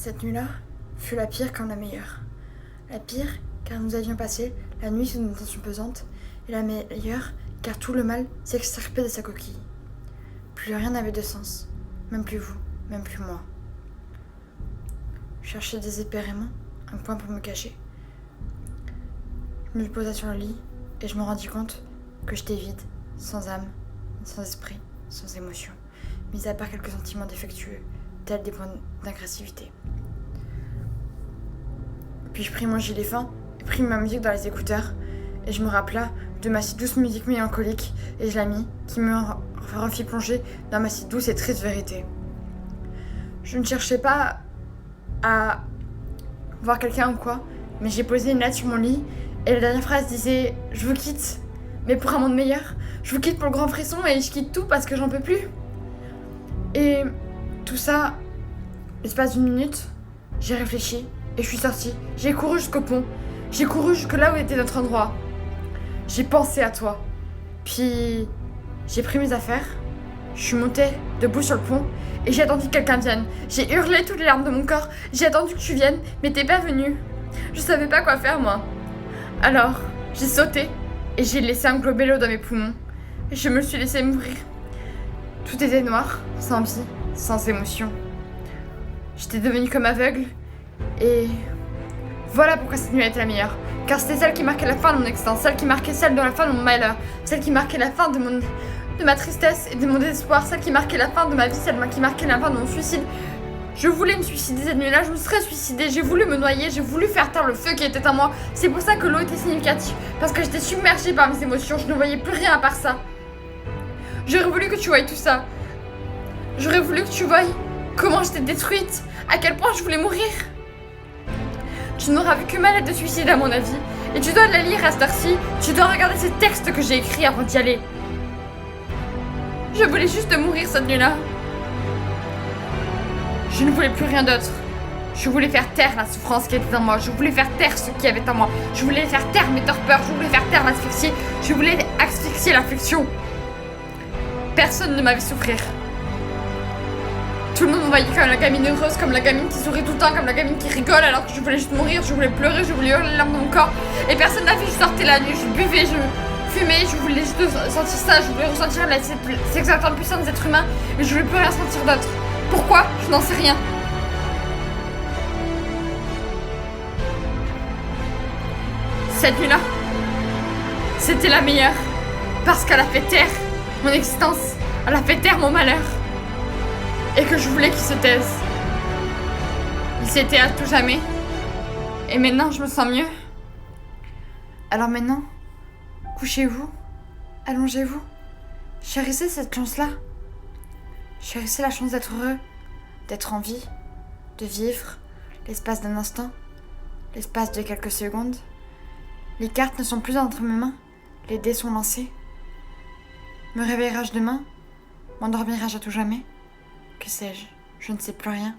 Cette nuit-là fut la pire comme la meilleure. La pire car nous avions passé la nuit sous une tension pesante, et la meilleure car tout le mal s'extirpait de sa coquille. Plus rien n'avait de sens, même plus vous, même plus moi. Je cherchais désespérément un coin pour me cacher. Je me posa sur le lit et je me rendis compte que j'étais vide, sans âme, sans esprit, sans émotion, mis à part quelques sentiments défectueux, tels des points d'agressivité. Puis je pris mon gilet fin et pris ma musique dans les écouteurs, et je me rappela de ma si douce musique mélancolique, et je la mis, qui me refit plonger dans ma si douce et triste vérité. Je ne cherchais pas à voir quelqu'un ou quoi, mais j'ai posé une lettre sur mon lit, et la dernière phrase disait « Je vous quitte, mais pour un monde meilleur. Je vous quitte pour le grand frisson et je quitte tout parce que j'en peux plus. » Et tout ça, l'espace d'une minute, j'ai réfléchi et je suis sortie. J'ai couru jusqu'au pont. J'ai couru jusque là où était notre endroit. J'ai pensé à toi. Puis, j'ai pris mes affaires. Je suis montée debout sur le pont et j'ai attendu que quelqu'un vienne. J'ai hurlé toutes les larmes de mon corps. J'ai attendu que tu viennes, mais t'es pas venu. Je savais pas quoi faire, moi. Alors, j'ai sauté et j'ai laissé englober l'eau dans mes poumons. Et je me suis laissée mourir. Tout était noir, sans vie, sans émotion. J'étais devenue comme aveugle. Et voilà pourquoi cette nuit a été la meilleure. Car c'était celle qui marquait la fin de mon existence, celle qui marquait celle de la fin de mon malheur, celle qui marquait la fin de ma tristesse et de mon désespoir, celle qui marquait la fin de ma vie, celle qui marquait la fin de mon suicide. Je voulais me suicider cette nuit-là, je me serais suicidée, j'ai voulu me noyer, j'ai voulu faire taire le feu qui était en moi. C'est pour ça que l'eau était significative, parce que j'étais submergée par mes émotions, je ne voyais plus rien à part ça. J'aurais voulu que tu voies tout ça. J'aurais voulu que tu voies comment j'étais détruite, à quel point je voulais mourir. Tu n'auras vu que ma lettre de suicide à mon avis, et tu dois la lire à cette heure-ci, tu dois regarder ces textes que j'ai écrits avant d'y aller. Je voulais juste mourir cette nuit-là. Je ne voulais plus rien d'autre. Je voulais faire taire la souffrance qui était en moi, je voulais faire taire ce qui avait en moi, je voulais faire taire mes torpeurs, je voulais faire taire l'asphyxie, je voulais asphyxier l'affliction. Personne ne m'a vu souffrir. Tout le monde me voyait comme la gamine heureuse, comme la gamine qui sourit tout le temps, comme la gamine qui rigole, alors que je voulais juste mourir, je voulais pleurer, je voulais hurler les larmes de mon corps. Et personne n'a vu, je sortais la nuit, je buvais, je fumais, je voulais juste sentir ça, je voulais ressentir ces exactement puissants des êtres humains, mais je voulais plus rien sentir d'autre. Pourquoi? Je n'en sais rien. Cette nuit-là, c'était la meilleure, parce qu'elle a fait taire mon existence, elle a fait taire mon malheur. Et que je voulais qu'il se taise. Il s'était à tout jamais. Et maintenant, je me sens mieux. Alors maintenant, couchez-vous, allongez-vous. Chérissez cette chance-là. Chérissez la chance d'être heureux, d'être en vie, de vivre l'espace d'un instant, l'espace de quelques secondes. Les cartes ne sont plus entre mes mains, les dés sont lancés. Me réveillerai-je demain? M'endormirai-je à tout jamais? Que sais-je? Je ne sais plus rien.